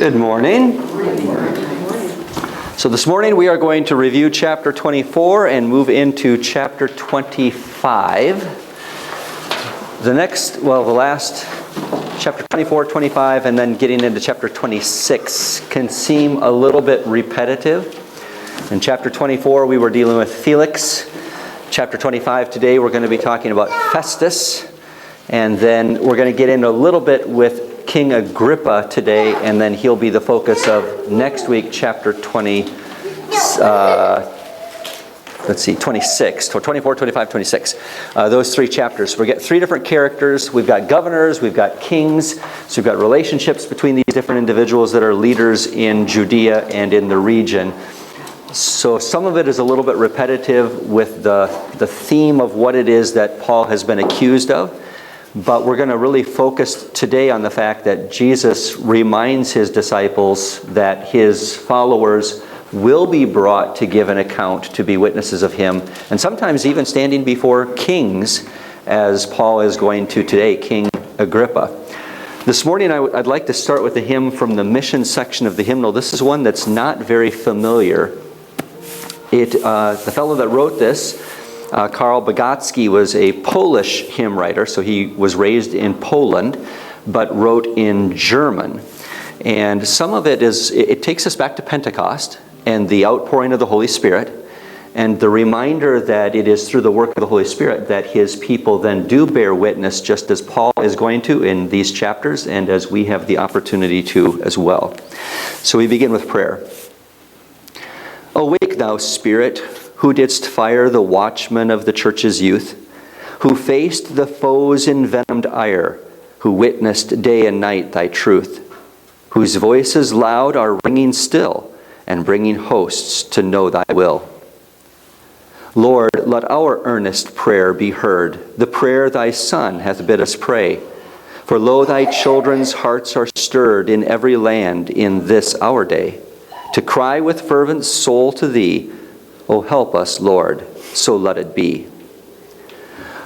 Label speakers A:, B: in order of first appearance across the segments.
A: Good morning. So this morning we are going to review chapter 24 and move into chapter 25. The last chapter 24, 25, and then getting into chapter 26 can seem a little bit repetitive. In chapter 24 we were dealing with Felix. Chapter 25 today we're going to be talking about Festus. And then we're going to get into a little bit with King Agrippa today, and then he'll be the focus of next week, chapter 26, 24, 25, 26. Those three chapters. We get three different characters. We've got governors, we've got kings, so we've got relationships between these different individuals that are leaders in Judea and in the region. So some of it is a little bit repetitive with the theme of what it is that Paul has been accused of. But we're going to really focus today on the fact that Jesus reminds his disciples that his followers will be brought to give an account, to be witnesses of him, and sometimes even standing before kings, as Paul is going to today, King Agrippa. This morning I'd like to start with a hymn from the mission section of the hymnal. This is one that's not very familiar. The fellow that wrote this, Karl Bogacki, was a Polish hymn writer, so he was raised in Poland, but wrote in German. And some of it takes us back to Pentecost and the outpouring of the Holy Spirit, and the reminder that it is through the work of the Holy Spirit that his people then do bear witness, just as Paul is going to in these chapters, and as we have the opportunity to as well. So we begin with prayer. Awake, thou Spirit, who didst fire the watchmen of the church's youth, who faced the foe's envenomed ire, who witnessed day and night thy truth, whose voices loud are ringing still, and bringing hosts to know thy will. Lord, let our earnest prayer be heard, the prayer thy Son hath bid us pray. For lo, thy children's hearts are stirred in every land in this our day, to cry with fervent soul to thee, O help us, Lord, so let it be.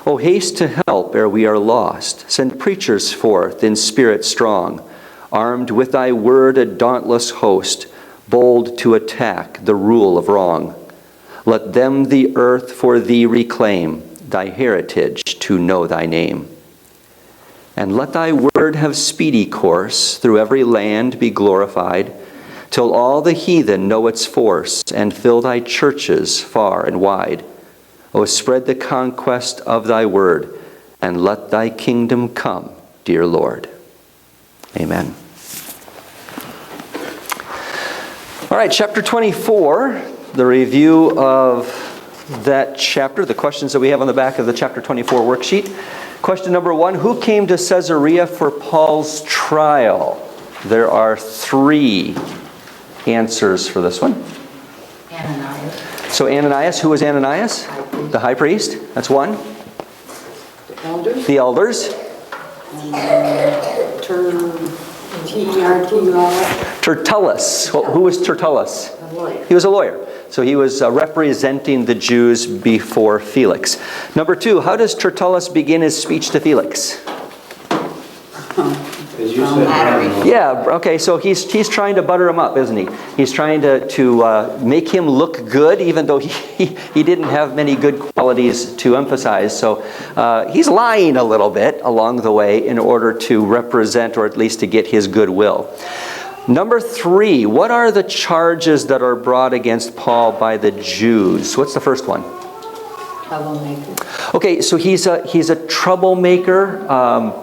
A: O haste to help ere we are lost. Send preachers forth in spirit strong, armed with thy word a dauntless host, bold to attack the rule of wrong. Let them the earth for thee reclaim, thy heritage to know thy name. And let thy word have speedy course, through every land be glorified, till all the heathen know its force, and fill thy churches far and wide. O spread the conquest of thy word, and let thy kingdom come, dear Lord. Amen. All right, chapter 24, the review of that chapter, the questions that we have on the back of the chapter 24 worksheet. Question number 1, who came to Caesarea for Paul's trial? There are 3 answers for this one.
B: Ananias.
A: So Ananias, who was Ananias? The high priest. That's one.
B: The elders.
A: The elders. Tertullus. Well, who was Tertullus?
B: A lawyer.
A: He was a lawyer. So he was representing the Jews before Felix. Number 2, how does Tertullus begin his speech to Felix? Yeah, okay, so he's trying to butter him up, isn't he? He's trying to make him look good, even though he didn't have many good qualities to emphasize. So he's lying a little bit along the way in order to represent, or at least to get his goodwill. Number 3, what are the charges that are brought against Paul by the Jews? What's the first one?
B: Troublemaker.
A: Okay, so he's a troublemaker.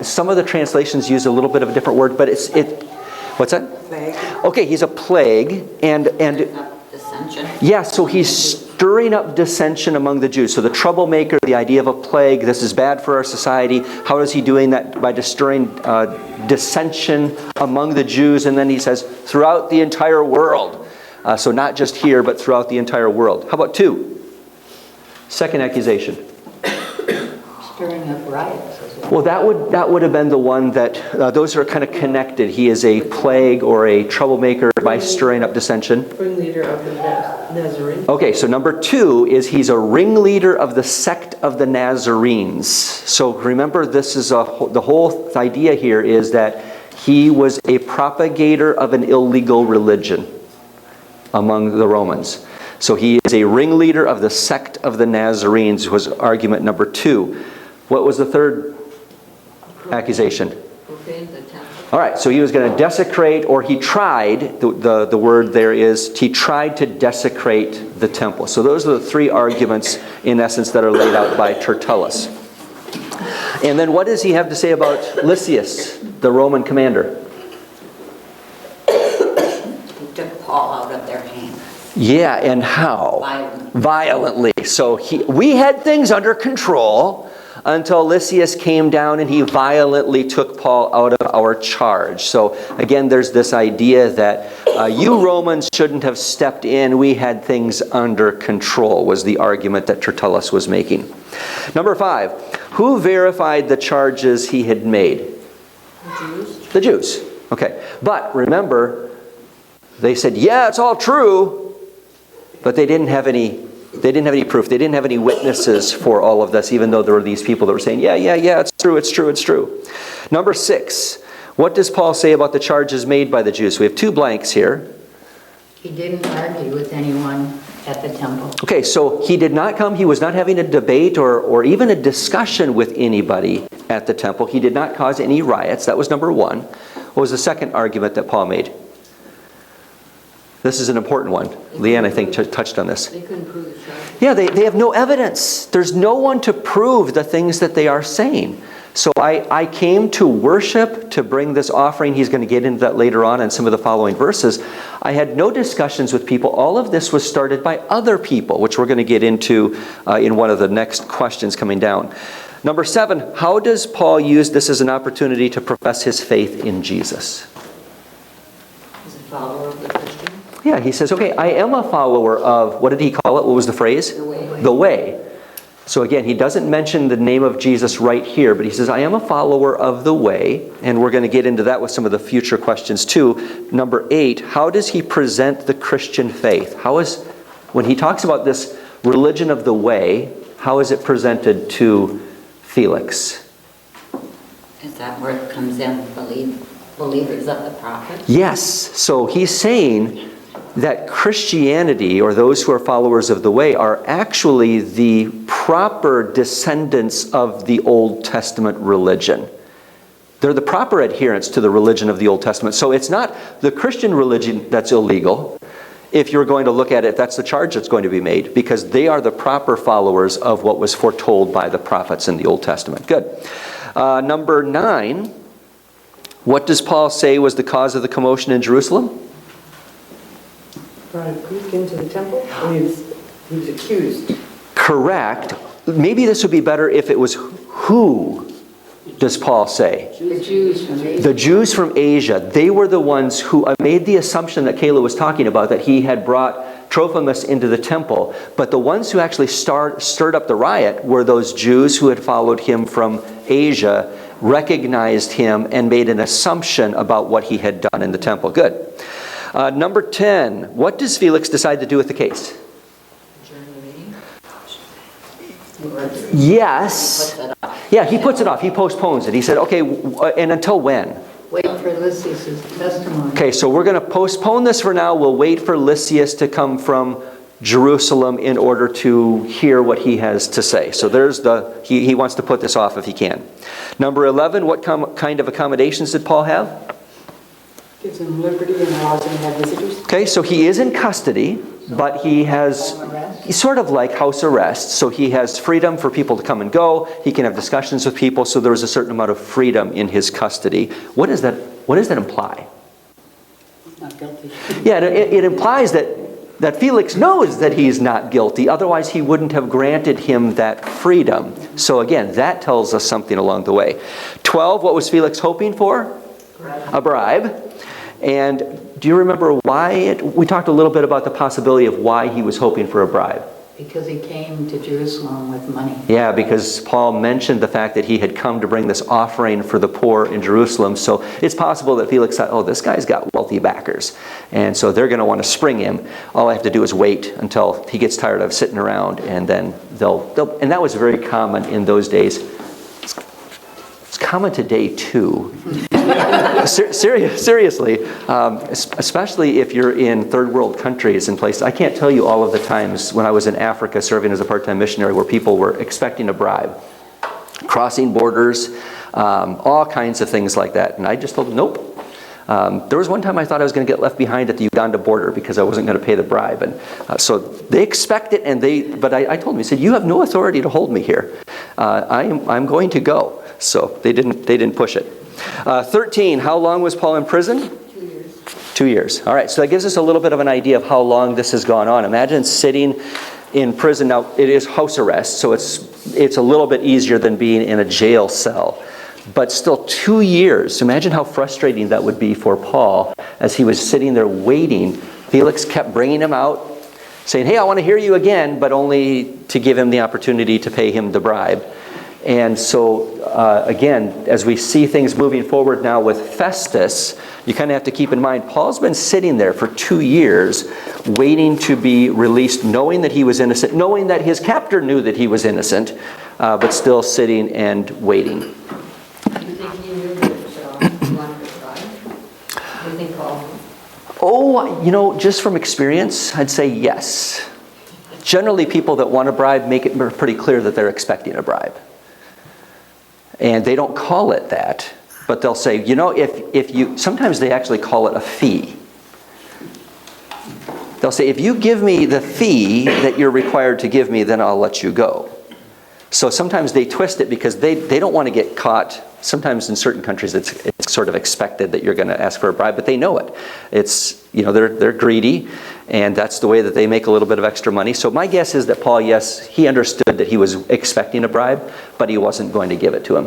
A: Some of the translations use a little bit of a different word, but what's that?
B: Plague.
A: Okay, he's a plague, and
B: Dissension.
A: yeah, so he's stirring up dissension among the Jews. So the troublemaker, the idea of a plague, this is bad for our society. How is he doing that? By stirring dissension among the Jews, and then he says throughout the entire world. So not just here, but throughout the entire world. How about 2? Second accusation.
B: Stirring up riots as well.
A: Well, that would have been the one that, those are kind of connected. He is a plague or a troublemaker by stirring up dissension.
C: Ringleader of the Nazarene.
A: Okay, so number 2 is he's a ringleader of the sect of the Nazarenes. So remember, this is the whole idea here is that He was a propagator of an illegal religion among the Romans. So he is a ringleader of the sect of the Nazarenes, was argument number 2. What was the third accusation?
B: Profane the temple.
A: All right, so he was going to desecrate, or he tried, the word there is, he tried to desecrate the temple. So those are the 3 arguments, in essence, that are laid out by Tertullus. And then what does he have to say about Lysias, the Roman commander?
B: He took Paul out of their hands.
A: Yeah, and how? Violently. So we had things under control until Lysias came down and he violently took Paul out of our charge. So again, there's this idea that you Romans shouldn't have stepped in. We had things under control, was the argument that Tertullus was making. Number 5, who verified the charges he had made?
C: The Jews.
A: The Jews. Okay. But remember, they said, yeah, it's all true, but they didn't have any proof. They didn't have any witnesses for all of this, even though there were these people that were saying, yeah, it's true. Number 6, what does Paul say about the charges made by the Jews? We have 2 blanks here.
B: He didn't argue with anyone at the temple.
A: Okay, so he did not come, he was not having a debate or even a discussion with anybody at the temple. He did not cause any riots. That was number 1. What was the second argument that Paul made? This is an important one. Leanne, I think, touched on this.
B: They couldn't prove the charges.
A: Yeah, they have no evidence. There's no one to prove the things that they are saying. So I came to worship, to bring this offering. He's going to get into that later on in some of the following verses. I had no discussions with people. All of this was started by other people, which we're going to get into in one of the next questions coming down. Number 7, how does Paul use this as an opportunity to profess his faith in Jesus?
B: He's a follower of the Christian.
A: Yeah, he says, okay, I am a follower of, what did he call it? What was the phrase?
B: The way.
A: The way. So again, he doesn't mention the name of Jesus right here, but he says, I am a follower of the way. And we're going to get into that with some of the future questions too. Number 8, how does he present the Christian faith? When he talks about this religion of the way, how is it presented to Felix?
B: Is that where it comes in, believers of the prophet?
A: Yes. So he's saying that Christianity, or those who are followers of the way, are actually the proper descendants of the Old Testament religion. They're the proper adherents to the religion of the Old Testament. So it's not the Christian religion that's illegal. If you're going to look at it, that's the charge that's going to be made, because they are the proper followers of what was foretold by the prophets in the Old Testament. Good. Number 9, what does Paul say was the cause of the commotion in Jerusalem?
C: Brought a Greek into the temple, and he was accused.
A: Correct. Maybe this would be better if it was who does Paul say?
B: The Jews from Asia.
A: The Jews from Asia. They were the ones who made the assumption that Kayla was talking about, that he had brought Trophimus into the temple. But the ones who actually stirred up the riot were those Jews who had followed him from Asia, recognized him, and made an assumption about what he had done in the temple. Good. Number 10, what does Felix decide to do with the case? Yes. Yeah, he puts it off. He postpones it. He said, okay, and until when?
B: Wait for Lysias' testimony.
A: Okay, so we're going to postpone this for now. We'll wait for Lysias to come from Jerusalem in order to hear what he has to say. So he wants to put this off if he can. Number 11, what kind of accommodations did Paul have?
C: Gives him liberty and allows him to have visitors.
A: Okay, so he is in custody, but he's sort of like house arrest. So he has freedom for people to come and go. He can have discussions with people. So there is a certain amount of freedom in his custody. What does that imply?
C: He's not guilty.
A: Yeah, it implies that Felix knows that he's not guilty. Otherwise, he wouldn't have granted him that freedom. So again, that tells us something along the way. 12, what was Felix hoping for? A bribe. And do you remember why we talked a little bit about the possibility of why he was hoping for a bribe?
B: Because he came to Jerusalem with money.
A: Yeah, because Paul mentioned the fact that he had come to bring this offering for the poor in Jerusalem. So it's possible that Felix thought, oh, this guy's got wealthy backers. And so they're going to want to spring him. All I have to do is wait until he gets tired of sitting around, and then they'll and that was very common in those days. It's common today too. Seriously, especially if you're in third world countries and places. I can't tell you all of the times when I was in Africa serving as a part-time missionary where people were expecting a bribe. Crossing borders, all kinds of things like that. And I just told them, nope. There was one time I thought I was going to get left behind at the Uganda border because I wasn't going to pay the bribe. And so they expect it, but I told them, I said, you have no authority to hold me here. I'm going to go. So they didn't push it. 13, how long was Paul in prison?
B: 2 years.
A: 2 years. All right, so that gives us a little bit of an idea of how long this has gone on. Imagine sitting in prison. Now, it is house arrest, so it's a little bit easier than being in a jail cell. But still 2 years. Imagine how frustrating that would be for Paul as he was sitting there waiting. Felix kept bringing him out, saying, hey, I want to hear you again, but only to give him the opportunity to pay him the bribe. And so, again, as we see things moving forward now with Festus, you kind of have to keep in mind, Paul's been sitting there for 2 years waiting to be released, knowing that he was innocent, knowing that his captor knew that he was innocent, but still sitting and waiting.
C: Do you think he knew that he wanted to try? Do you think Paul?
A: Oh, just from experience, I'd say yes. Generally, people that want a bribe make it pretty clear that they're expecting a bribe. And they don't call it that, but they'll say, if you, sometimes they actually call it a fee. They'll say, if you give me the fee that you're required to give me, then I'll let you go. So sometimes they twist it because they don't want to get caught. Sometimes in certain countries it's sort of expected that you're going to ask for a bribe, but they know it. It's, they're greedy, and that's the way that they make a little bit of extra money. So my guess is that Paul, yes, he understood that he was expecting a bribe, but he wasn't going to give it to him.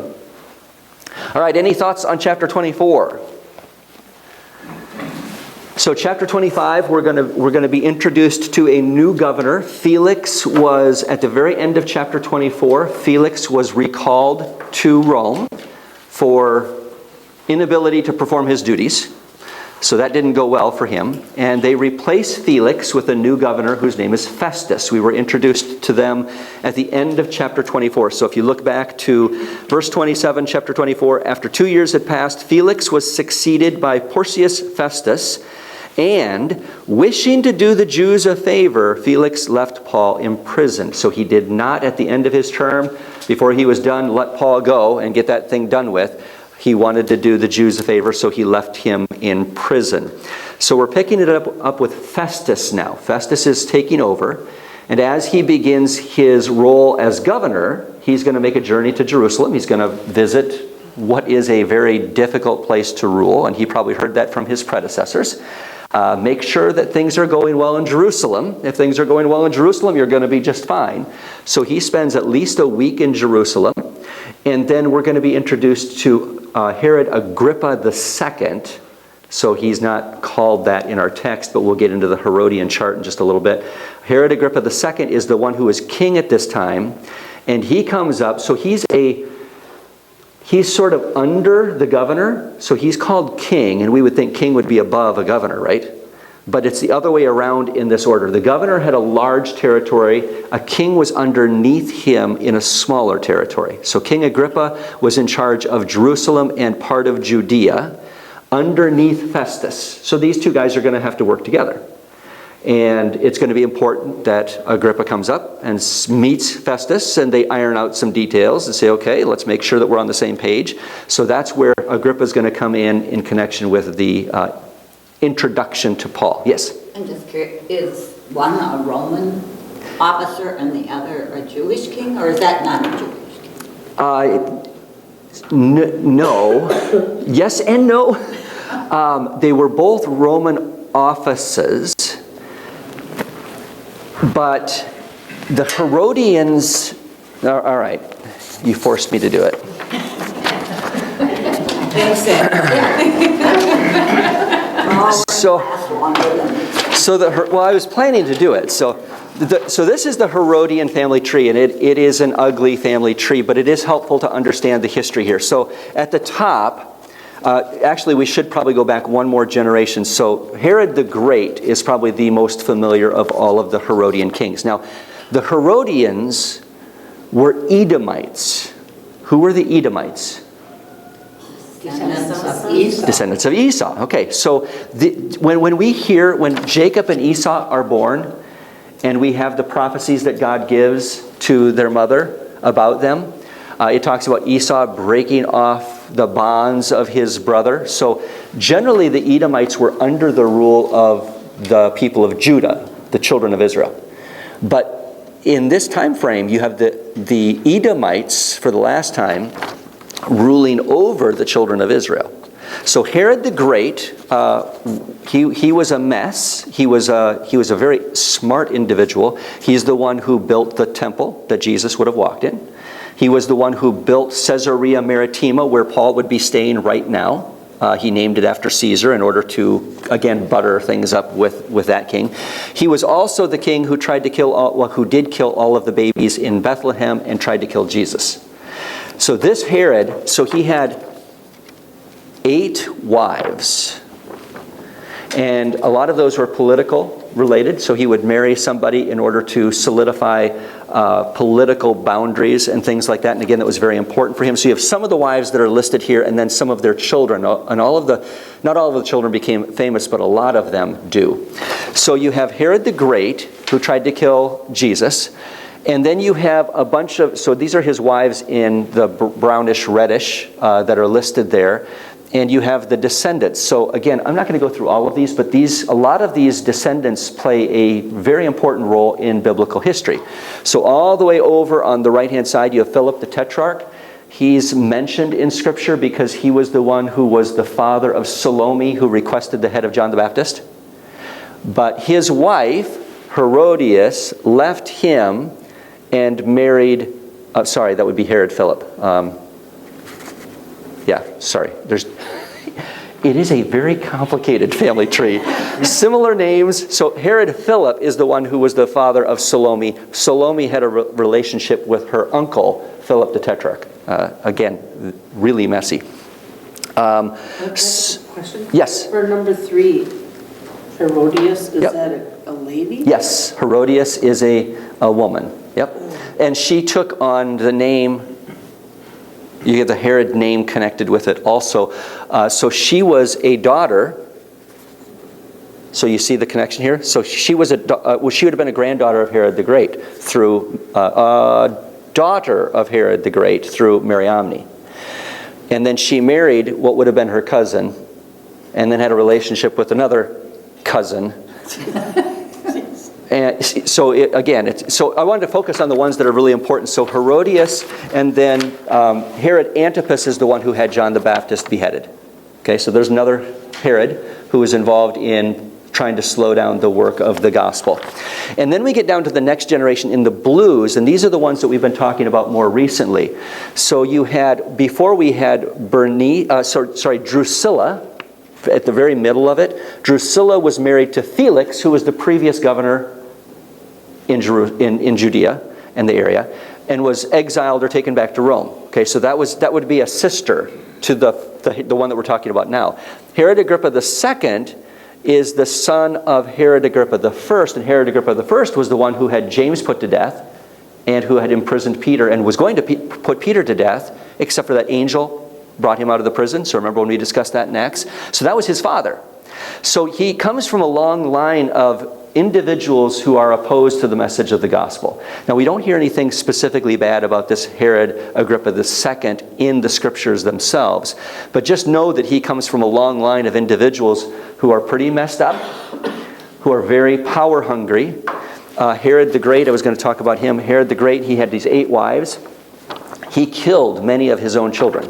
A: All right, any thoughts on chapter 24? So chapter 25, we're going to be introduced to a new governor. Felix was, at the very end of chapter 24, Felix was recalled to Rome for inability to perform his duties. So that didn't go well for him. And they replaced Felix with a new governor whose name is Festus. We were introduced to them at the end of chapter 24. So if you look back to verse 27, chapter 24, after 2 years had passed, Felix was succeeded by Porcius Festus. And wishing to do the Jews a favor, Felix left Paul imprisoned. So he did not, at the end of his term, before he was done, let Paul go and get that thing done with. He wanted to do the Jews a favor, so he left him in prison. So we're picking it up with Festus now. Festus is taking over. And as he begins his role as governor, he's going to make a journey to Jerusalem. He's going to visit what is a very difficult place to rule. And he probably heard that from his predecessors. Make sure that things are going well in Jerusalem. If things are going well in Jerusalem, you're going to be just fine. So he spends at least a week in Jerusalem. And then we're going to be introduced to Herod Agrippa II. So he's not called that in our text, but we'll get into the Herodian chart in just a little bit. Herod Agrippa II is the one who is king at this time. And he comes up, so he's sort of under the governor, so he's called king, and we would think king would be above a governor, right? But it's the other way around in this order. The governor had a large territory. A king was underneath him in a smaller territory. So King Agrippa was in charge of Jerusalem and part of Judea underneath Festus. So these two guys are going to have to work together. And it's going to be important that Agrippa comes up and meets Festus, and they iron out some details and say, okay, let's make sure that we're on the same page. So that's where Agrippa is going to come in connection with the introduction to Paul. Yes?
B: I'm just curious, is one a Roman officer and the other a Jewish king, or is that not a Jewish king?
A: No. Yes and no. They were both Roman offices. But the Herodians, all right, you forced me to do it. I was planning to do it. So this is the Herodian family tree, and it is an ugly family tree, but it is helpful to understand the history here. So at the top, actually, we should probably go back one more generation. So Herod the Great is probably the most familiar of all of the Herodian kings. Now, the Herodians were Edomites. Who were the Edomites?
B: Descendants of Esau.
A: Descendants of Esau. Okay, so when Jacob and Esau are born, and we have the prophecies that God gives to their mother about them, it talks about Esau breaking off the bonds of his brother. So generally the Edomites were under the rule of the people of Judah, the children of Israel. But in this time frame, you have the Edomites, for the last time, ruling over the children of Israel. So Herod the Great, he was a mess. He was a very smart individual. He's the one who built the temple that Jesus would have walked in. He was the one who built Caesarea Maritima, where Paul would be staying right now. He named it after Caesar in order to, again, butter things up with that king. He was also the king who did kill all of the babies in Bethlehem and tried to kill Jesus. So this Herod, he had 8 wives. And a lot of those were political related. So he would marry somebody in order to solidify political boundaries and things like that. And again, that was very important for him. So you have some of the wives that are listed here, and then some of their children. And not all of the children became famous, but a lot of them do. So you have Herod the Great, who tried to kill Jesus. And then you have a bunch of, so these are his wives in the brownish reddish that are listed there. And you have the descendants. So again, I'm not going to go through all of these, but a lot of these descendants play a very important role in biblical history. So all the way over on the right-hand side, you have Philip the Tetrarch. He's mentioned in Scripture because he was the one who was the father of Salome, who requested the head of John the Baptist. But his wife, Herodias, left him and married, that would be Herod Philip. It is a very complicated family tree. Similar names. So Herod Philip is the one who was the father of Salome. Salome had a relationship with her uncle, Philip the Tetrarch. Again, really messy.
D: Question?
A: Yes.
D: For number 3, Herodias, is
A: Yep.
D: that a lady?
A: Yes, Herodias is a woman. Yep. And she took on the name. You get the Herod name connected with it also. So she was a daughter. So you see the connection here? So she was she would have been a granddaughter of Herod the Great through daughter of Herod the Great through Mariamne. And then she married what would have been her cousin, and then had a relationship with another cousin. And so I wanted to focus on the ones that are really important. So Herodias, and then Herod Antipas is the one who had John the Baptist beheaded. Okay, so there's another Herod who was involved in trying to slow down the work of the gospel. And then we get down to the next generation in the blues, and these are the ones that we've been talking about more recently. So before we had Drusilla. At the very middle of it, Drusilla was married to Felix, who was the previous governor in Judea and the area, and was exiled or taken back to Rome. Okay, so that would be a sister to the one that we're talking about now. Herod Agrippa II is the son of Herod Agrippa I, and Herod Agrippa I was the one who had James put to death and who had imprisoned Peter and was going to put Peter to death, except for that angel brought him out of the prison. So remember when we discussed that in Acts? So that was his father. So he comes from a long line of individuals who are opposed to the message of the gospel. Now, we don't hear anything specifically bad about this Herod Agrippa II in the scriptures themselves, but just know that he comes from a long line of individuals who are pretty messed up, who are very power hungry. Herod the Great, I was going to talk about him. Herod the Great, he had these 8 wives. He killed many of his own children,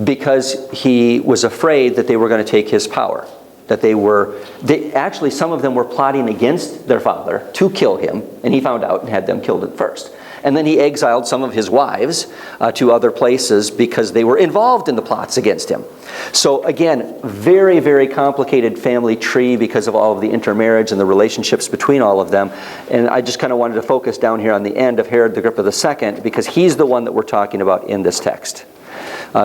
A: because he was afraid that they were going to take his power. Actually, some of them were plotting against their father to kill him, and he found out and had them killed at first. And then he exiled some of his wives to other places because they were involved in the plots against him. So again, very, very complicated family tree because of all of the intermarriage and the relationships between all of them. And I just kind of wanted to focus down here on the end of Herod Agrippa II because he's the one that we're talking about in this text.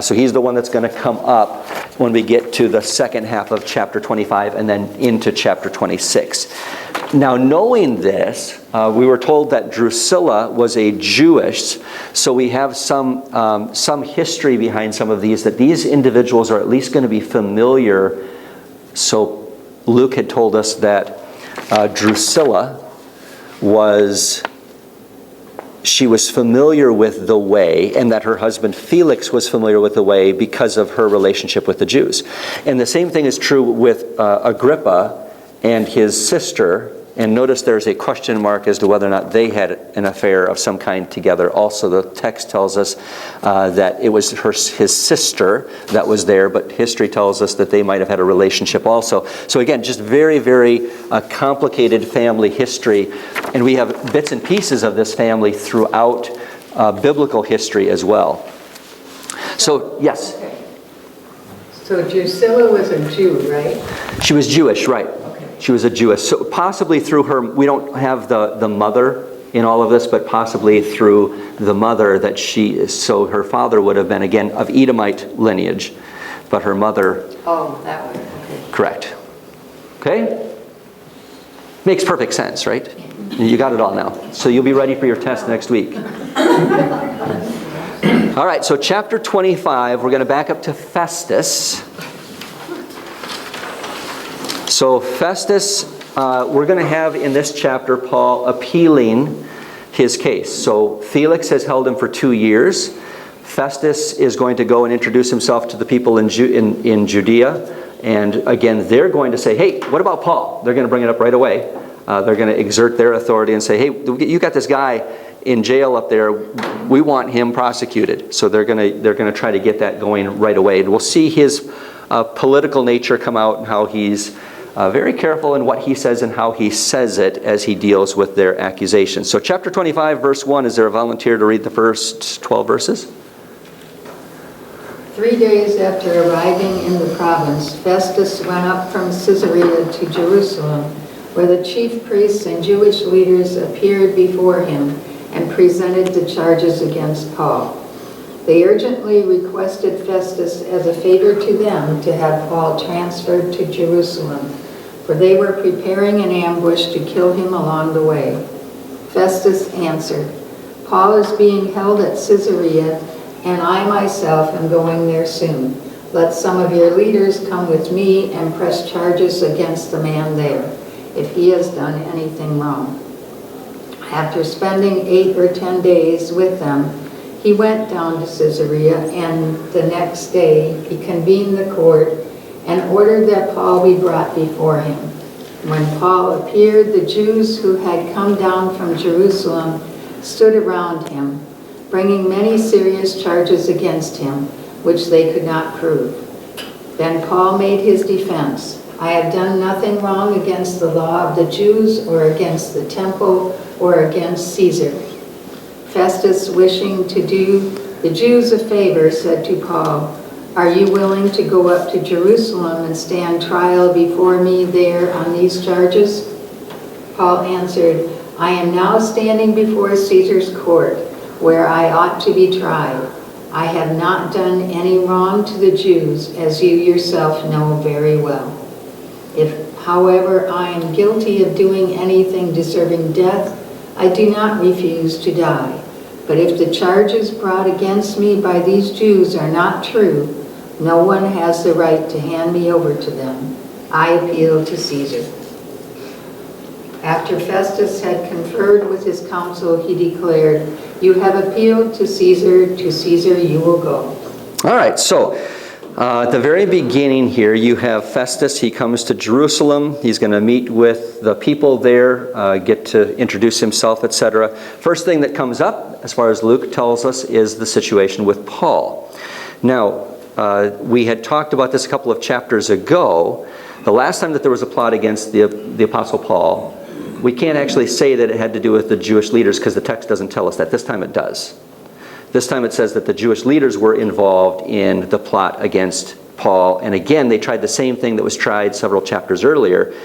A: So he's the one that's going to come up when we get to the second half of chapter 25 and then into chapter 26. Now, knowing this, we were told that Drusilla was a Jewish, so we have some history behind some of these, that these individuals are at least going to be familiar. So Luke had told us that Drusilla was familiar with the way, and that her husband Felix was familiar with the way because of her relationship with the Jews. And the same thing is true with Agrippa and his sister. And notice there's a question mark as to whether or not they had an affair of some kind together. Also, the text tells us that it was his sister that was there, but history tells us that they might have had a relationship also. So again, just very, very complicated family history. And we have bits and pieces of this family throughout biblical history as well. So, yes?
E: Okay. So Drusilla was a Jew, right?
A: She was Jewish, right.
E: Okay.
A: She was a Jewess. So possibly through her, we don't have the mother in all of this, but possibly through the mother that so her father would have been, again, of Edomite lineage, but her mother...
E: Oh, that way, okay.
A: Correct. Okay? Makes perfect sense, right? You got it all now. So you'll be ready for your test next week. All right, so chapter 25, we're going to back up to Festus. So Festus, we're going to have in this chapter Paul appealing his case. So Felix has held him for 2 years. Festus is going to go and introduce himself to the people in Judea. And again, they're going to say, hey, what about Paul? They're going to bring it up right away. They're going to exert their authority and say, hey, you got this guy in jail up there. We want him prosecuted. So they're going to try to get that going right away. And we'll see his political nature come out and how he's very careful in what he says and how he says it as he deals with their accusations. So chapter 25, verse 1, is there a volunteer to read the first 12 verses?
E: 3 days after arriving in the province, Festus went up from Caesarea to Jerusalem, where the chief priests and Jewish leaders appeared before him and presented the charges against Paul. They urgently requested Festus as a favor to them to have Paul transferred to Jerusalem, for they were preparing an ambush to kill him along the way. Festus answered, Paul is being held at Caesarea, and I myself am going there soon. Let some of your leaders come with me and press charges against the man there, if he has done anything wrong. After spending 8 or 10 days with them, he went down to Caesarea, and the next day he convened the court and ordered that Paul be brought before him. When Paul appeared, the Jews who had come down from Jerusalem stood around him, bringing many serious charges against him, which they could not prove. Then Paul made his defense. I have done nothing wrong against the law of the Jews or against the temple or against Caesar. Festus, wishing to do the Jews a favor, said to Paul, Are you willing to go up to Jerusalem and stand trial before me there on these charges? Paul answered, I am now standing before Caesar's court, where I ought to be tried. I have not done any wrong to the Jews, as you yourself know very well. If, however, I am guilty of doing anything deserving death, I do not refuse to die. But if the charges brought against me by these Jews are not true, no one has the right to hand me over to them. I appeal to Caesar. After Festus had conferred with his council, he declared, You have appealed to Caesar you will go.
A: All right, so at the very beginning here, you have Festus. He comes to Jerusalem. He's going to meet with the people there, get to introduce himself, etc. First thing that comes up, as far as Luke tells us, is the situation with Paul. Now, we had talked about this a couple of chapters ago. The last time that there was a plot against the Apostle Paul, we can't actually say that it had to do with the Jewish leaders because the text doesn't tell us that. This time it does. This time it says that the Jewish leaders were involved in the plot against Paul. And again, they tried the same thing that was tried several chapters earlier.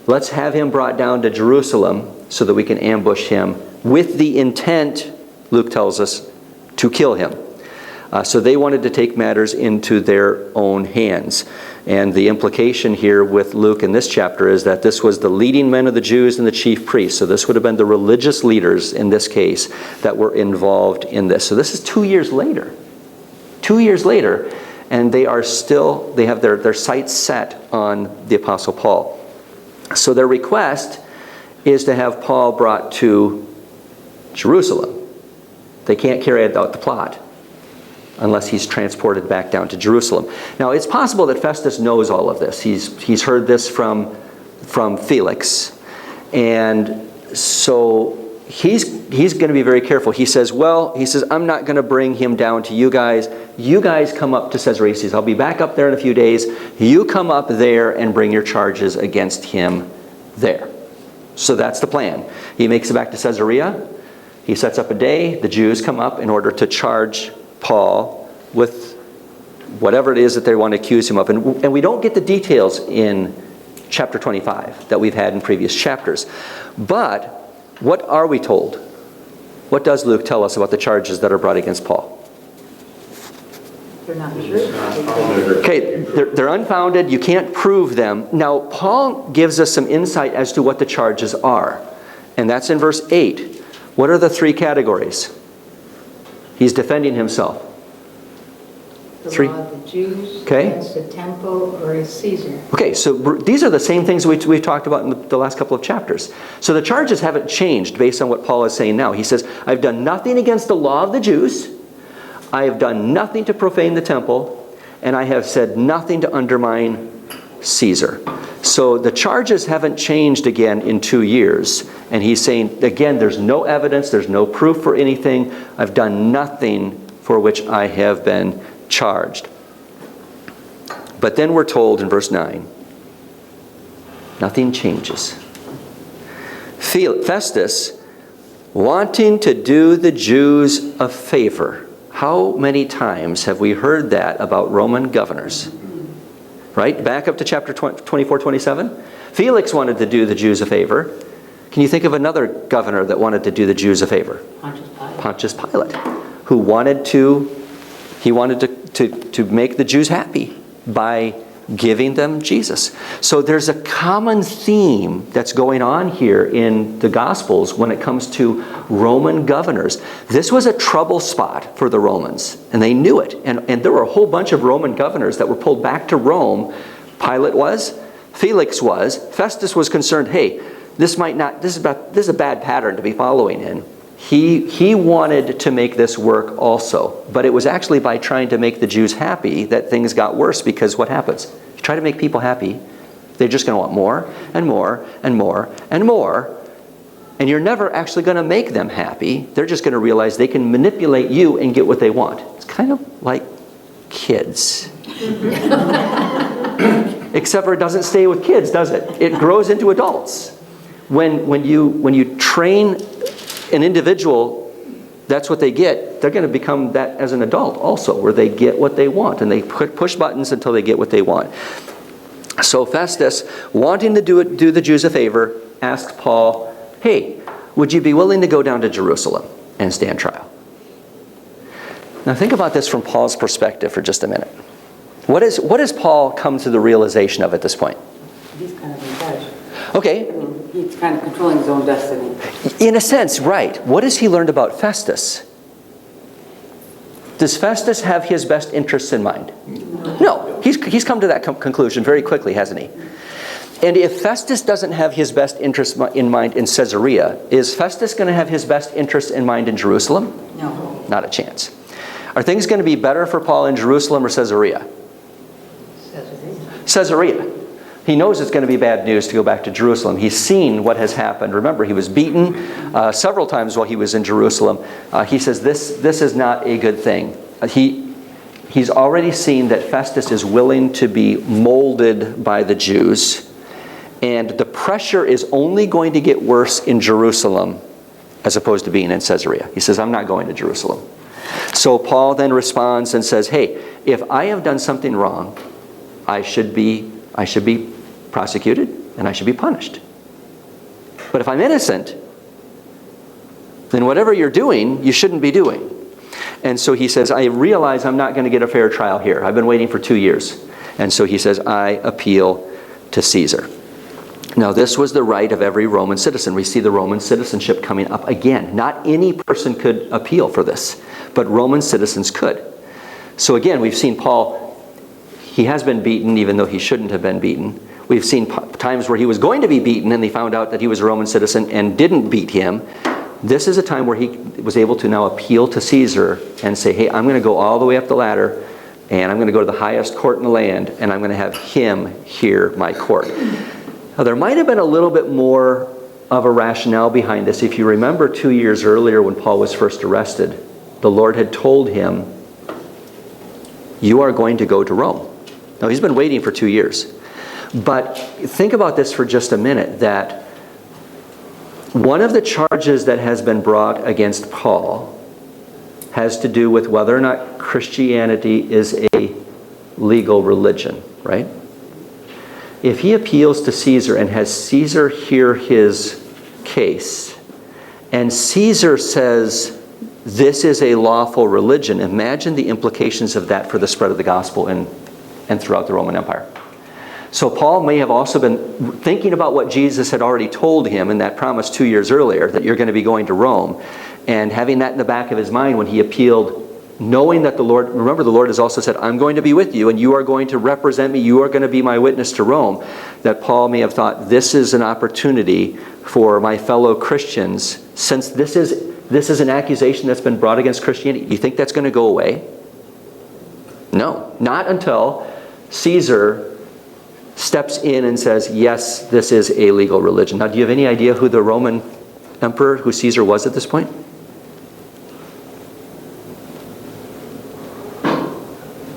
A: Let's have him brought down to Jerusalem so that we can ambush him with the intent, Luke tells us, to kill him. So they wanted to take matters into their own hands. And the implication here with Luke in this chapter is that this was the leading men of the Jews and the chief priests. So this would have been the religious leaders in this case that were involved in this. So this is 2 years later. 2 years later, and they have their sights set on the Apostle Paul. So their request is to have Paul brought to Jerusalem. They can't carry out the plot unless he's transported back down to Jerusalem. Now, it's possible that Festus knows all of this. He's heard this from Felix. And so he's going to be very careful. He says, I'm not going to bring him down to you guys. You guys come up to Caesarea. He says, I'll be back up there in a few days. You come up there and bring your charges against him there. So that's the plan. He makes it back to Caesarea. He sets up a day. The Jews come up in order to charge Paul with whatever it is that they want to accuse him of. And we don't get the details in chapter 25 that we've had in previous chapters. But what are we told? What does Luke tell us about the charges that are brought against Paul?
E: They're not true.
A: Okay, they're unfounded. You can't prove them. Now, Paul gives us some insight as to what the charges are. And that's in verse 8. What are the three categories? He's defending himself.
E: The law of the Jews,
A: Okay.
E: against the temple, or a Caesar.
A: Okay, so these are the same things we've talked about in the last couple of chapters. So the charges haven't changed based on what Paul is saying now. He says, I've done nothing against the law of the Jews. I have done nothing to profane the temple. And I have said nothing to undermine Caesar. So the charges haven't changed again in 2 years. And he's saying, again, there's no evidence, there's no proof for anything. I've done nothing for which I have been charged. But then we're told in verse 9, nothing changes. Festus, wanting to do the Jews a favor. How many times have we heard that about Roman governors? Right? Back up to chapter 24, 27. Felix wanted to do the Jews a favor. Can you think of another governor that wanted to do the Jews a favor? Pontius Pilate, who wanted to make the Jews happy by giving them Jesus. So there's a common theme that's going on here in the Gospels when it comes to Roman governors. This was a trouble spot for the Romans, and they knew it. And there were a whole bunch of Roman governors that were pulled back to Rome. Pilate was, Felix was, Festus was concerned, hey, this is a bad pattern to be following in. He wanted to make this work also. But it was actually by trying to make the Jews happy that things got worse, because what happens? You try to make people happy, they're just going to want more and more and more and more. And you're never actually going to make them happy. They're just going to realize they can manipulate you and get what they want. It's kind of like kids. Except for it doesn't stay with kids, does it? It grows into adults. When you train an individual, that's what they get. They're going to become that as an adult also, where they get what they want, and they push buttons until they get what they want. So Festus, wanting to do the Jews a favor, asked Paul, hey, would you be willing to go down to Jerusalem and stand trial? Now think about this from Paul's perspective for just a minute. What has Paul come to the realization of at this point?
F: He's kind of in charge.
A: Okay.
F: I mean, he's kind of controlling his own destiny.
A: In a sense, right. What has he learned about Festus? Does Festus have his best interests in mind? No. He's come to that conclusion very quickly, hasn't he? And if Festus doesn't have his best interests in mind in Caesarea, is Festus going to have his best interests in mind in Jerusalem?
B: No.
A: Not a chance. Are things going to be better for Paul in Jerusalem or Caesarea? Caesarea. He knows it's going to be bad news to go back to Jerusalem. He's seen what has happened. Remember, he was beaten several times while he was in Jerusalem. He says this is not a good thing. He's already seen that Festus is willing to be molded by the Jews. And the pressure is only going to get worse in Jerusalem as opposed to being in Caesarea. He says, I'm not going to Jerusalem. So Paul then responds and says, hey, if I have done something wrong, I should be prosecuted and I should be punished. But if I'm innocent, then whatever you're doing, you shouldn't be doing. And so he says, I realize I'm not going to get a fair trial here. I've been waiting for 2 years. And so he says, I appeal to Caesar. Now, this was the right of every Roman citizen. We see the Roman citizenship coming up again. Not any person could appeal for this, but Roman citizens could. So again, we've seen Paul, he has been beaten even though he shouldn't have been beaten. We've seen times where he was going to be beaten and they found out that he was a Roman citizen and didn't beat him. This is a time where he was able to now appeal to Caesar and say, hey, I'm going to go all the way up the ladder and I'm going to go to the highest court in the land and I'm going to have him hear my court. Now, there might have been a little bit more of a rationale behind this. If you remember 2 years earlier when Paul was first arrested, the Lord had told him, you are going to go to Rome. Now, he's been waiting for 2 years. But think about this for just a minute, that one of the charges that has been brought against Paul has to do with whether or not Christianity is a legal religion, right? If he appeals to Caesar and has Caesar hear his case, and Caesar says this is a lawful religion, imagine the implications of that for the spread of the gospel and throughout the Roman Empire. So Paul may have also been thinking about what Jesus had already told him in that promise 2 years earlier, that you're going to be going to Rome, and having that in the back of his mind when he appealed, knowing that the Lord, remember the Lord has also said, I'm going to be with you and you are going to represent me, you are going to be my witness to Rome, that Paul may have thought, this is an opportunity for my fellow Christians, since this is an accusation that's been brought against Christianity. You think that's going to go away? No, not until Caesar steps in and says, yes, this is a legal religion. Now, do you have any idea who the Roman emperor, who Caesar was at this point?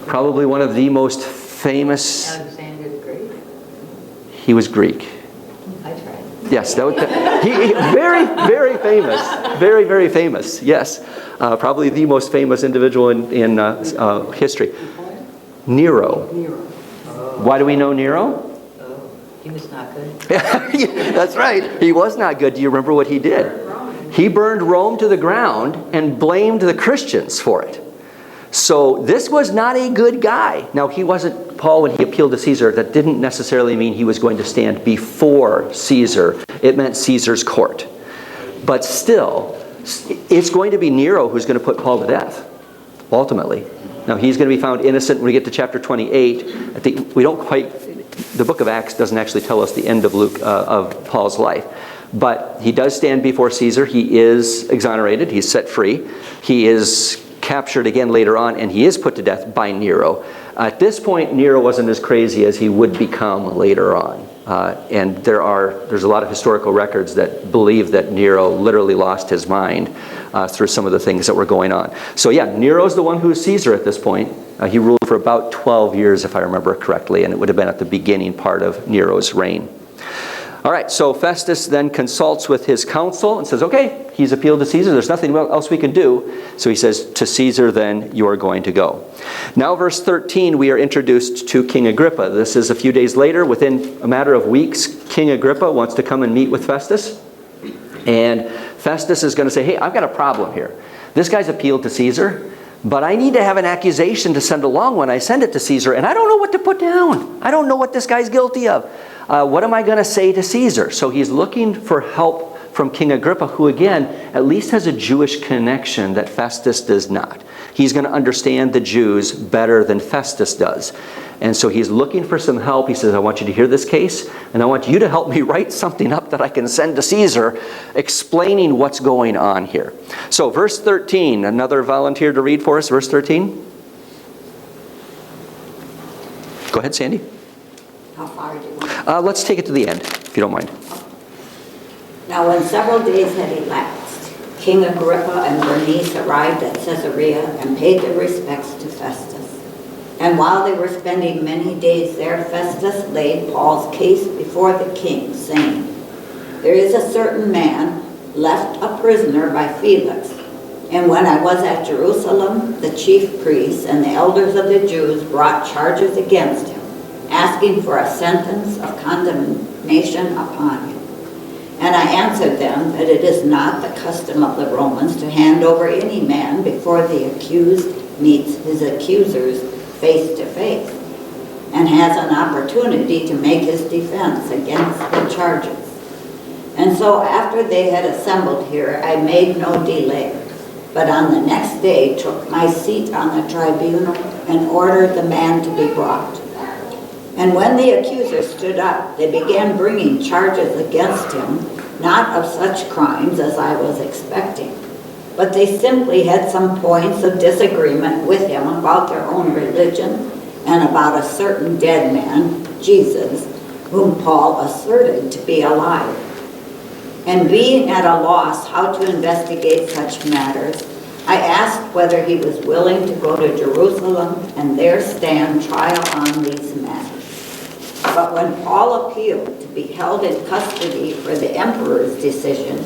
A: Probably one of the most famous.
C: Alexander the Great.
A: He was Greek.
C: I tried.
A: Yes, he very, very famous. Very, very famous. Yes, probably the most famous individual in history. Nero. Why do we know Nero?
C: Oh, he was not good.
A: That's right. He was not good. Do you remember what he did? He burned Rome to the ground and blamed the Christians for it. So this was not a good guy. Now, he wasn't, Paul, when he appealed to Caesar, that didn't necessarily mean he was going to stand before Caesar. It meant Caesar's court. But still, it's going to be Nero who's going to put Paul to death, ultimately. Now, he's going to be found innocent when we get to chapter 28. I think we don't quite, the book of Acts doesn't actually tell us the end of of Paul's life. But he does stand before Caesar. He is exonerated. He's set free. He is captured again later on, and he is put to death by Nero. At this point, Nero wasn't as crazy as he would become later on. And there's a lot of historical records that believe that Nero literally lost his mind through some of the things that were going on. So yeah, Nero's the one who's Caesar at this point. He ruled for about 12 years, if I remember correctly, and it would have been at the beginning part of Nero's reign. All right, so Festus then consults with his council and says, okay, he's appealed to Caesar. There's nothing else we can do. So he says, to Caesar then you are going to go. Now verse 13, we are introduced to King Agrippa. This is a few days later. Within a matter of weeks, King Agrippa wants to come and meet with Festus. And Festus is going to say, hey, I've got a problem here. This guy's appealed to Caesar, but I need to have an accusation to send along when I send it to Caesar, and I don't know what to put down. I don't know what this guy's guilty of. What am I going to say to Caesar? So he's looking for help from King Agrippa, who again, at least has a Jewish connection that Festus does not. He's going to understand the Jews better than Festus does. And so he's looking for some help. He says, I want you to hear this case, and I want you to help me write something up that I can send to Caesar explaining what's going on here. So verse 13, another volunteer to read for us, verse 13. Go ahead, Sandy.
B: How far do you want?
A: Let's take it to the end, if you don't mind.
B: Now, when several days had elapsed, King Agrippa and Bernice arrived at Caesarea and paid their respects to Festus. And while they were spending many days there, Festus laid Paul's case before the king, saying, there is a certain man left a prisoner by Felix. And when I was at Jerusalem, the chief priests and the elders of the Jews brought charges against him, asking for a sentence of condemnation upon him. And I answered them that it is not the custom of the Romans to hand over any man before the accused meets his accusers face to face and has an opportunity to make his defense against the charges. And so after they had assembled here, I made no delay, but on the next day took my seat on the tribunal and ordered the man to be brought. And when the accusers stood up, they began bringing charges against him, not of such crimes as I was expecting, but they simply had some points of disagreement with him about their own religion and about a certain dead man, Jesus, whom Paul asserted to be alive. And being at a loss how to investigate such matters, I asked whether he was willing to go to Jerusalem and there stand trial on these matters. But when Paul appealed to be held in custody for the emperor's decision,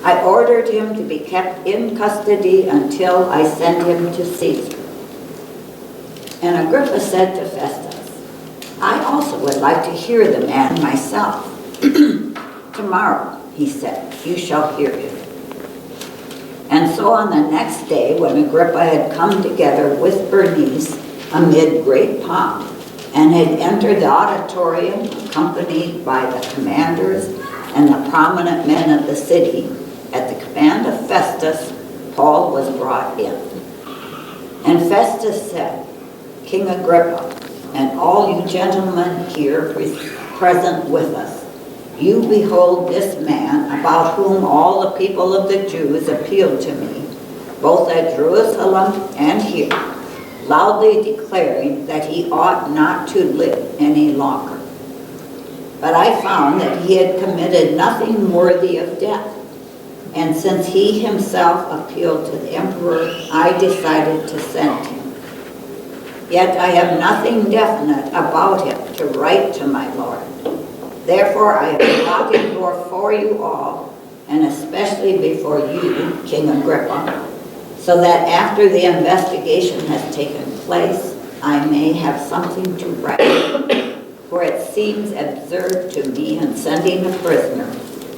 B: I ordered him to be kept in custody until I send him to Caesar. And Agrippa said to Festus, I also would like to hear the man myself. Tomorrow, he said, you shall hear him. And so on the next day, when Agrippa had come together with Bernice amid great pomp, and had entered the auditorium accompanied by the commanders and the prominent men of the city, at the command of Festus, Paul was brought in. And Festus said, King Agrippa, and all you gentlemen here present with us, you behold this man about whom all the people of the Jews appealed to me, both at Jerusalem and here, loudly declaring that he ought not to live any longer. But I found that he had committed nothing worthy of death, and since he himself appealed to the emperor, I decided to send him. Yet I have nothing definite about him to write to my lord. Therefore I have brought him before you all, and especially before you, King Agrippa, so that after the investigation has taken place, I may have something to write. For it seems absurd to me in sending a prisoner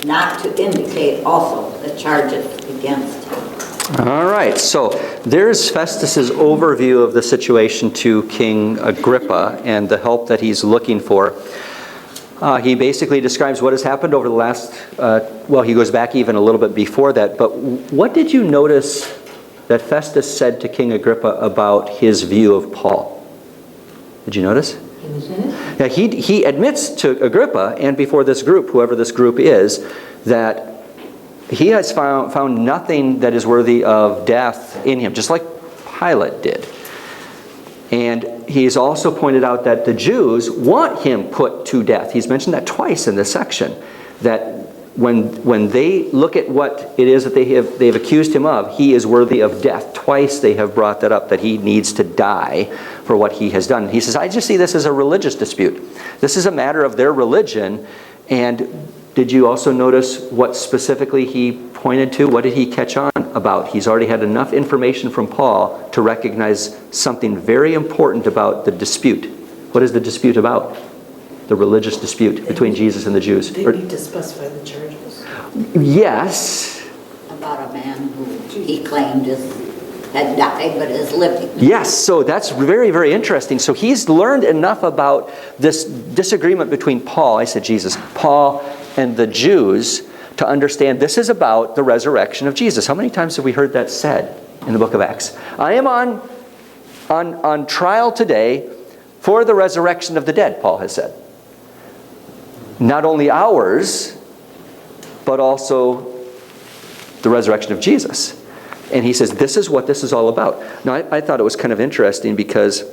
B: not to indicate also the charges against him.
A: All right, so there's Festus's overview of the situation to King Agrippa and the help that he's looking for. He basically describes what has happened over the last, he goes back even a little bit before that, but what did you notice that Festus said to King Agrippa about his view of Paul? Did you notice?
E: He was in it?
A: Yeah, he admits to Agrippa and before this group, whoever this group is, that he has found nothing that is worthy of death in him, just like Pilate did. And he's also pointed out that the Jews want him put to death. He's mentioned that twice in this section, that when they look at what it is that they've accused him of, he is worthy of death. Twice they have brought that up, that he needs to die for what he has done. He says, I just see this as a religious dispute. This is a matter of their religion. And did you also notice what specifically he pointed to? What did he catch on about? He's already had enough information from Paul to recognize something very important about the dispute. What is the dispute about? The religious dispute between Jesus and the Jews.
D: They need to specify the charges.
A: Yes.
B: About a man who he claimed had died but is living.
A: Yes, so that's very, very interesting. So he's learned enough about this disagreement between Paul and the Jews to understand this is about the resurrection of Jesus. How many times have we heard that said in the book of Acts? I am on trial today for the resurrection of the dead, Paul has said. Not only ours, but also the resurrection of Jesus. And he says, this is what this is all about. Now, I thought it was kind of interesting because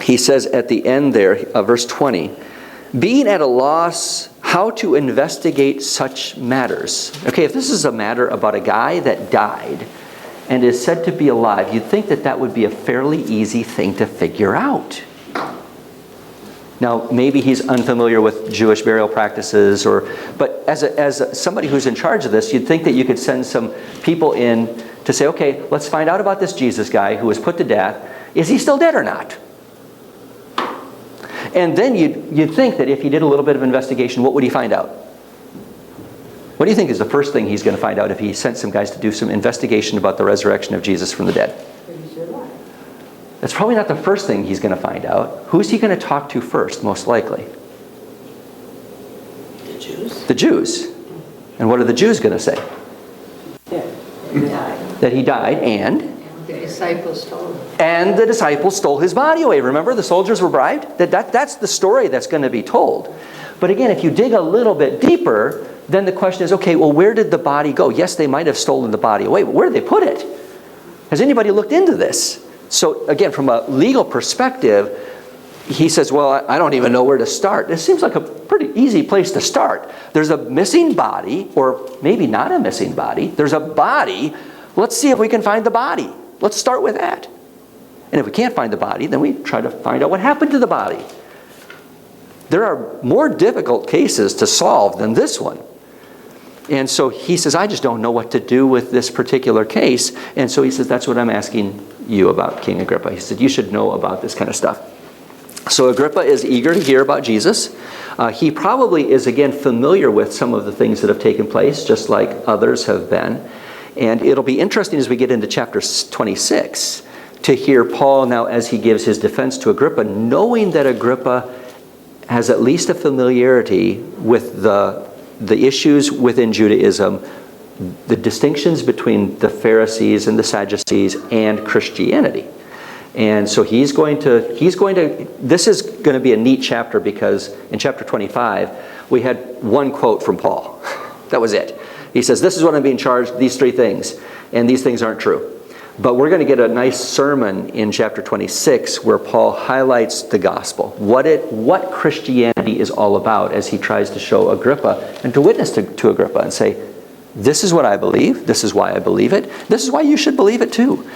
A: he says at the end there, verse 20, being at a loss how to investigate such matters. Okay, if this is a matter about a guy that died and is said to be alive, you'd think that that would be a fairly easy thing to figure out. Now, maybe he's unfamiliar with Jewish burial practices, but as somebody who's in charge of this, you'd think that you could send some people in to say, okay, let's find out about this Jesus guy who was put to death. Is he still dead or not? And then you'd think that if he did a little bit of investigation, what would he find out? What do you think is the first thing he's going to find out if he sent some guys to do some investigation about the resurrection of Jesus from the dead? That's probably not the first thing he's going to find out. Who's he going to talk to first, most likely?
D: The Jews?
A: The Jews. And what are the Jews going to say? That he died, and?
E: The disciples told him.
A: And the disciples stole his body away. Remember, the soldiers were bribed? That's the story that's going to be told. But again, if you dig a little bit deeper, then the question is, okay, well, where did the body go? Yes, they might have stolen the body away, but where did they put it? Has anybody looked into this? So again, from a legal perspective, he says, well, I don't even know where to start. This seems like a pretty easy place to start. There's a missing body, or maybe not a missing body. There's a body. Let's see if we can find the body. Let's start with that. And if we can't find the body, then we try to find out what happened to the body. There are more difficult cases to solve than this one. And so he says, I just don't know what to do with this particular case. And so he says, that's what I'm asking you about, King Agrippa. He said, you should know about this kind of stuff. So Agrippa is eager to hear about Jesus. He probably is, again, familiar with some of the things that have taken place, just like others have been. And it'll be interesting as we get into chapter 26 to hear Paul now as he gives his defense to Agrippa, knowing that Agrippa has at least a familiarity with the issues within Judaism, the distinctions between the Pharisees and the Sadducees and Christianity. And so this is going to be a neat chapter, because in chapter 25, we had one quote from Paul. That was it. He says, this is what I'm being charged, these three things, and these things aren't true. But we're going to get a nice sermon in chapter 26 where Paul highlights the gospel, what Christianity is all about, as he tries to show Agrippa and to witness to Agrippa and say, this is what I believe, this is why I believe it, this is why you should believe it too.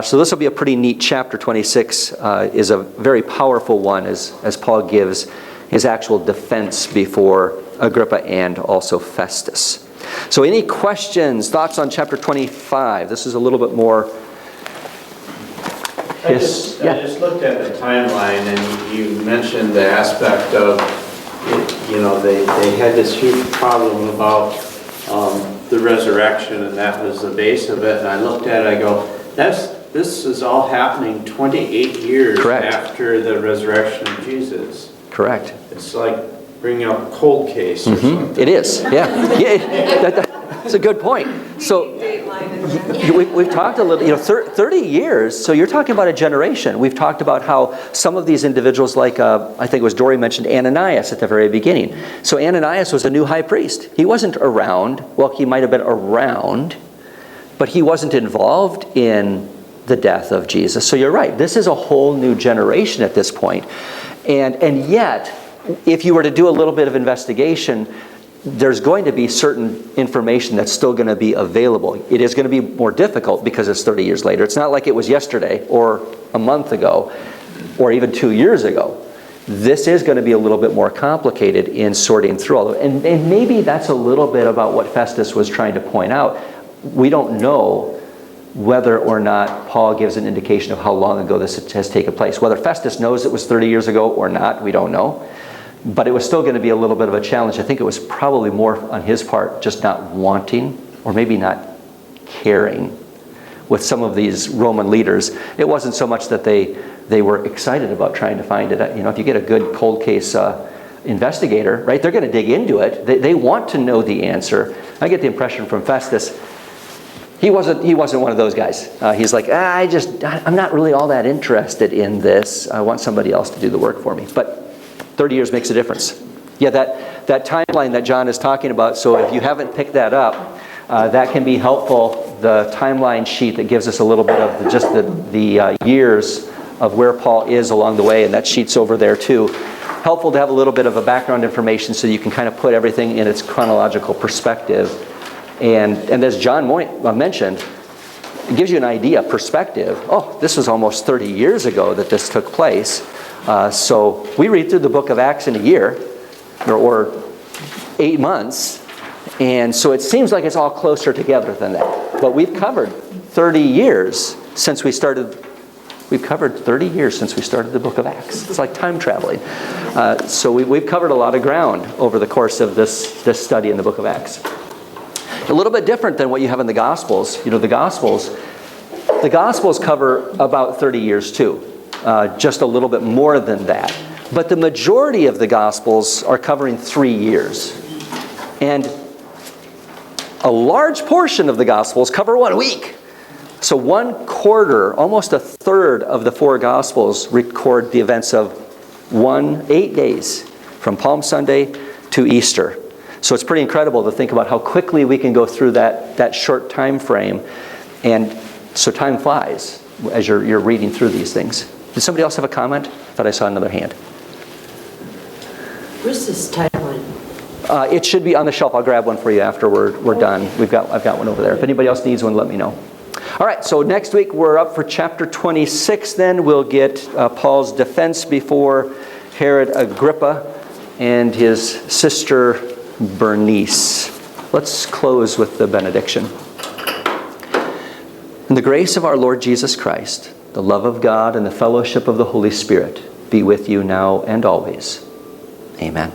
A: So this will be a pretty neat chapter. 26 is a very powerful one as Paul gives his actual defense before Agrippa and also Festus. So any questions, thoughts on chapter 25? This is a little bit more...
G: I just looked at the timeline, and you mentioned the aspect of, they had this huge problem about the resurrection, and that was the base of it. And I looked at it, I go, this is all happening 28 years
A: Correct.
G: After the resurrection of Jesus.
A: Correct.
G: It's like bringing up a cold case or something.
A: It is, yeah. That's a good point. So we've talked a little, 30 years, so you're talking about a generation. We've talked about how some of these individuals, like I think it was Dory mentioned Ananias at the very beginning. So Ananias was a new high priest. He wasn't around. Well, he might have been around, but he wasn't involved in the death of Jesus. So you're right. This is a whole new generation at this point. And yet, if you were to do a little bit of investigation, there's going to be certain information that's still going to be available. It is going to be more difficult because it's 30 years later. It's not like it was yesterday or a month ago or even 2 years ago. This is going to be a little bit more complicated in sorting through all of it. And maybe that's a little bit about what Festus was trying to point out. We don't know whether or not Paul gives an indication of how long ago this has taken place. Whether Festus knows it was 30 years ago or not, we don't know. But it was still going to be a little bit of a challenge. I think it was probably more on his part just not wanting, or maybe not caring, with some of these Roman leaders. It wasn't so much that they were excited about trying to find it. If you get a good cold case investigator, right, they're going to dig into it. They want to know the answer. I get the impression from Festus, he wasn't one of those guys. He's like, I'm not really all that interested in this. I want somebody else to do the work for me. But 30 years makes a difference. Yeah, that timeline that John is talking about, so if you haven't picked that up, that can be helpful. The timeline sheet that gives us a little bit of the years of where Paul is along the way, and that sheet's over there too. Helpful to have a little bit of a background information so you can kind of put everything in its chronological perspective. And as John mentioned, it gives you an idea, perspective. Oh, this was almost 30 years ago that this took place. So we read through the book of Acts in a year, or 8 months, and so it seems like it's all closer together than that. But we've covered 30 years since we started. We've covered 30 years since we started the book of Acts. It's like time traveling. So we've covered a lot of ground over the course of this study in the book of Acts. A little bit different than what you have in the Gospels. You know, the Gospels cover about 30 years too, just a little bit more than that. But the majority of the Gospels are covering 3 years. And a large portion of the Gospels cover 1 week. So 1/4, almost a third of the 4 Gospels record the events of 8 days, from Palm Sunday to Easter. So it's pretty incredible to think about how quickly we can go through that short time frame. And so time flies as you're reading through these things. Did somebody else have a comment? I thought I saw another hand.
D: Where's this timeline?
A: It should be on the shelf. I'll grab one for you after we're done. I've got one over there. If anybody else needs one, let me know. All right, so next week we're up for chapter 26 then. We'll get Paul's defense before Herod Agrippa and his sister Bernice. Let's close with the benediction. In the grace of our Lord Jesus Christ, the love of God and the fellowship of the Holy Spirit be with you now and always. Amen.